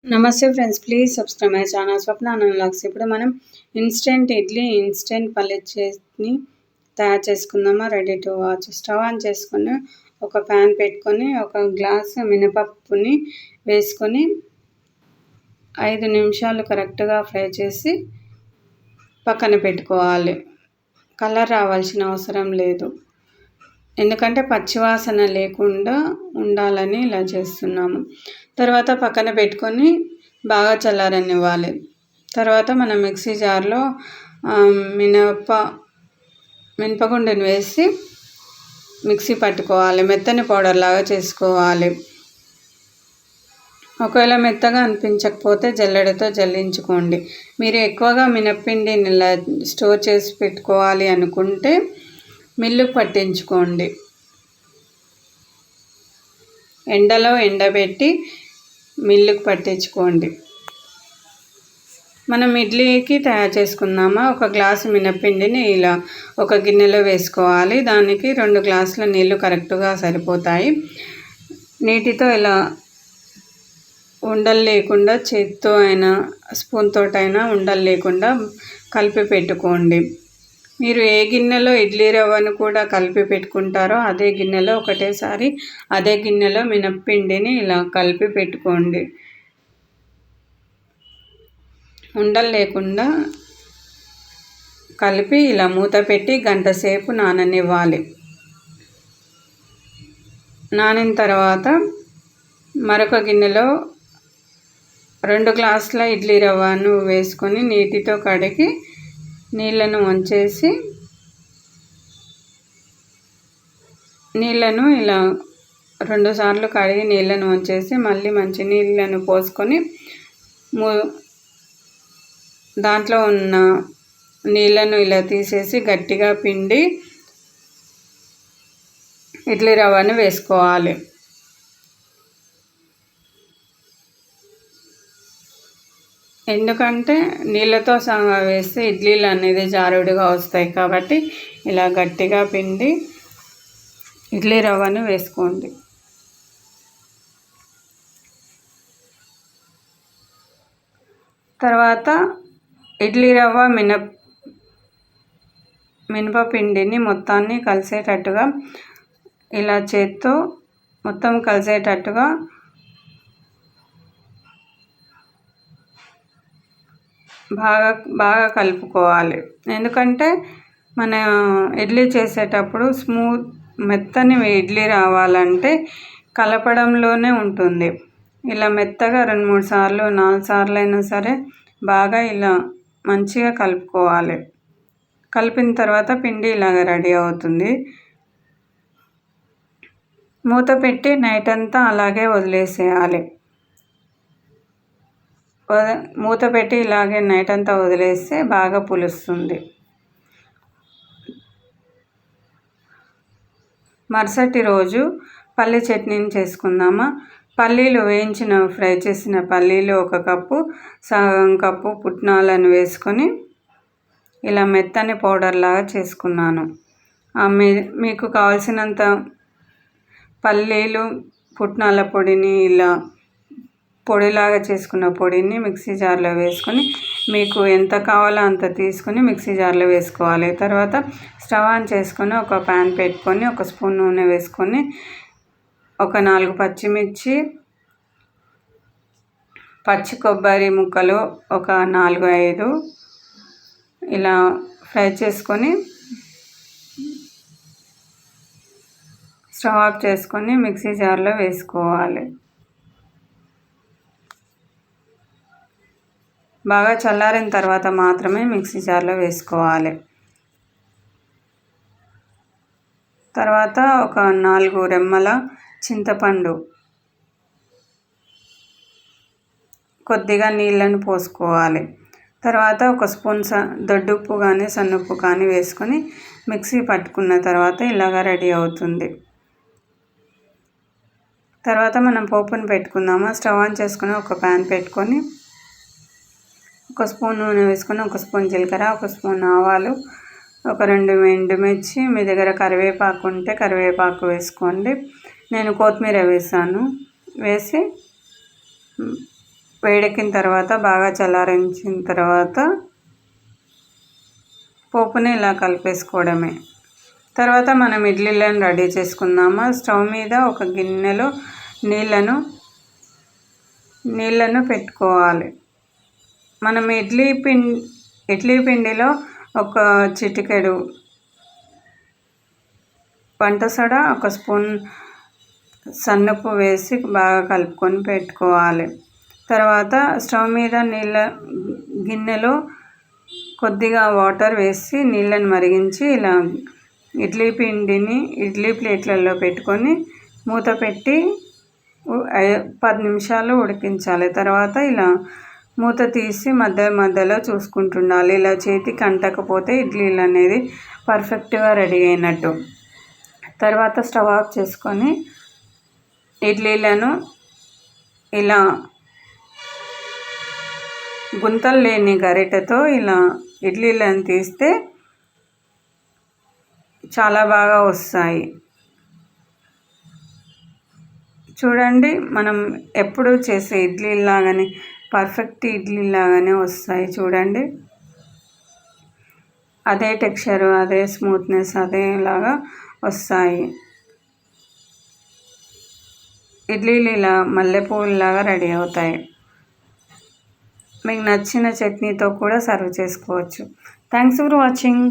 నమస్తే friends, please subscribe my channel Swapna vlogs. ఇప్పుడు మనం ఇన్స్టెంట్ ఇడ్లీ, ఇన్స్టెంట్ పల్లె చట్నీ తయారు చేసుకుందామా. Ready to watch. Stove on చేసుకొని ఒక ప్యాన్ పెట్టుకొని ఒక గ్లాసు మినపప్పుని వేసుకొని 5 నిమిషాలు కరెక్ట్గా ఫ్రై చేసి పక్కన పెట్టుకోవాలి. కలర్ రావాల్సిన అవసరం లేదు, ఎందుకంటే పచ్చివాసన లేకుండా ఉండాలని ఇలా చేస్తున్నాము. తర్వాత పక్కన పెట్టుకొని బాగా చల్లారనివ్వాలి. తర్వాత మనం మిక్సీ జార్లో మినపగుండుని వేసి మిక్సీ పట్టుకోవాలి. మెత్తని పౌడర్ లాగా చేసుకోవాలి. ఒకవేళ మెత్తగా అనిపించకపోతే జల్లెడతో జల్లించుకోండి. మీరు ఎక్కువగా మినప్పిండిని ఇలా స్టోర్ చేసి పెట్టుకోవాలి అనుకుంటే మిల్లుకు పట్టించుకోండి. ఎండలో ఎండబెట్టి మిల్లుకు పట్టించుకోండి. మనం ఇడ్లీకి తయారు చేసుకుందామా. ఒక గ్లాసు మినప్పిండిని ఇలా ఒక గిన్నెలో వేసుకోవాలి. దానికి 2 గ్లాసుల నీళ్ళు కరెక్ట్గా సరిపోతాయి. నీటితో ఇలా ఉండలు లేకుండా చేతితో అయినా స్పూన్తో అయినా ఉండలు లేకుండా కలిపి పెట్టుకోండి. మీరు ఏ గిన్నెలో ఇడ్లీ రవ్వను కూడా కలిపి పెట్టుకుంటారో అదే గిన్నెలో ఒకటేసారి అదే గిన్నెలో మినప్పిండిని ఇలా కలిపి పెట్టుకోండి. ఉండలు లేకుండా కలిపి ఇలా మూత పెట్టి గంట సేపు నాననివ్వాలి. నానిన తర్వాత మరొక గిన్నెలో 2 గ్లాసుల ఇడ్లీ రవ్వను వేసుకొని నీటితో కడిగి నీళ్ళను వంచేసి నీళ్ళను ఇలా 2 సార్లు కడిగి నీళ్ళను వంచేసి మళ్ళీ మంచి నీళ్ళను పోసుకొని దాంట్లో ఉన్న నీళ్ళను ఇలా తీసేసి గట్టిగా పిండి ఇడ్లీ రవ్వను వేసుకోవాలి. ఎందుకంటే నీళ్ళతో సహా వేస్తే ఇడ్లీలు అనేది జారుడుగా వస్తాయి కాబట్టి ఇలా గట్టిగా పిండి ఇడ్లీ రవ్వను వేసుకోండి. తర్వాత ఇడ్లీ రవ్వ మినపపిండిని మొత్తాన్ని కలిసేటట్టుగా ఇలా చేత్తో మొత్తం కలిసేటట్టుగా బాగా కలుపుకోవాలి. ఎందుకంటే మన ఇడ్లీ చేసేటప్పుడు మెత్తని ఇడ్లీ రావాలంటే కలపడంలోనే ఉంటుంది. ఇలా మెత్తగా 2-3 సార్లు 4 సార్లు అయినా సరే బాగా ఇలా మంచిగా కలుపుకోవాలి. కలిపిన తర్వాత పిండి ఇలాగ రెడీ అవుతుంది. మూత పెట్టి నైట్ అంతా అలాగే వదిలేసేయాలి. మూత పెట్టి ఇలాగే నైట్ అంతా వదిలేస్తే బాగా పులుస్తుంది. మరుసటి రోజు పల్లి చట్నీని చేసుకుందామా. పల్లీలు ఫ్రై చేసిన పల్లీలు 1 కప్పు, సగం కప్పు పుట్నాలను వేసుకొని ఇలా మెత్తని పౌడర్ లాగా చేసుకున్నాను. మీకు కావాల్సినంత పల్లీలు పుట్నాల పొడిని ఇలా పొడిలాగా చేసుకున్న పొడిని మిక్సీ జార్లో వేసుకొని మీకు ఎంత కావాలో అంత తీసుకొని మిక్సీ జార్లో వేసుకోవాలి. తర్వాత స్టవ్ ఆన్ చేసుకొని ఒక ప్యాన్ పెట్టుకొని 1 స్పూన్ నూనె వేసుకొని ఒక 4 పచ్చిమిర్చి, పచ్చి కొబ్బరి ముక్కలు ఒక 4-5 ఇలా ఫ్రై చేసుకొని స్టవ్ ఆఫ్ చేసుకొని మిక్సీ జార్లో వేసుకోవాలి. బాగా చల్లారిన తర్వాత మాత్రమే మిక్సీ జార్లో వేసుకోవాలి. తర్వాత ఒక 4 రెమ్మల చింతపండు కొద్దిగా నీళ్ళను పోసుకోవాలి. తర్వాత 1 స్పూన్ దొడ్డుప్పు కానీ సన్నుప్పు కానీ వేసుకొని మిక్సీ పట్టుకున్న తర్వాత ఇలాగ రెడీ అవుతుంది. తర్వాత మనం పోపును పెట్టుకుందామా. స్టవ్ ఆన్ చేసుకొని ఒక ప్యాన్ పెట్టుకొని 1 స్పూన్ నూనె వేసుకొని 1 స్పూన్ జీలకర్ర, 1 స్పూన్ ఆవాలు, ఒక 2 ఎండుమిర్చి, మీ దగ్గర కరివేపాకు ఉంటే కరివేపాకు వేసుకోండి. నేను కొత్తిమీర వేసాను. వేసి వేడెక్కిన తర్వాత బాగా చల్లారించిన తర్వాత పోపుని ఇలా కలిపేసుకోవడమే. తర్వాత మనం ఇడ్లీలను రెడీ చేసుకుందాము. స్టవ్ మీద ఒక గిన్నెలో నీళ్ళను పెట్టుకోవాలి. మనం ఇడ్లీ పిండిలో ఒక చిటికెడు వంట సోడా, ఒక స్పూన్ సన్నపు వేసి బాగా కలుపుకొని పెట్టుకోవాలి. తర్వాత స్టవ్ మీద గిన్నెలో కొద్దిగా వాటర్ వేసి నీళ్ళని మరిగించి ఇలా ఇడ్లీ పిండిని ఇడ్లీ ప్లేట్లలో పెట్టుకొని మూత పెట్టి 10 నిమిషాలు ఉడికించాలి. తర్వాత ఇలా మూత తీసి మధ్యలో చూసుకుంటుండాలి. ఇలా చేతికి అంటకపోతే ఇడ్లీలు అనేది పర్ఫెక్ట్గా రెడీ అయినట్టు. తర్వాత స్టవ్ ఆఫ్ చేసుకొని ఇడ్లీలను ఇలా గుంతలు లేని గరిటెతో ఇలా ఇడ్లీలను తీస్తే చాలా బాగా వస్తాయి. చూడండి, మనం ఎప్పుడు చేసే ఇడ్లీలాగానే పర్ఫెక్ట్ ఇడ్లీలాగానే వస్తాయి. చూడండి, అదే టెక్స్చరు, అదే స్మూత్నెస్ అదేలాగా వస్తాయి. ఇడ్లీలు ఇలా మల్లెపూలాగా రెడీ అవుతాయి. మీకు నచ్చిన చట్నీతో కూడా సర్వ్ చేసుకోవచ్చు. Thanks for watching.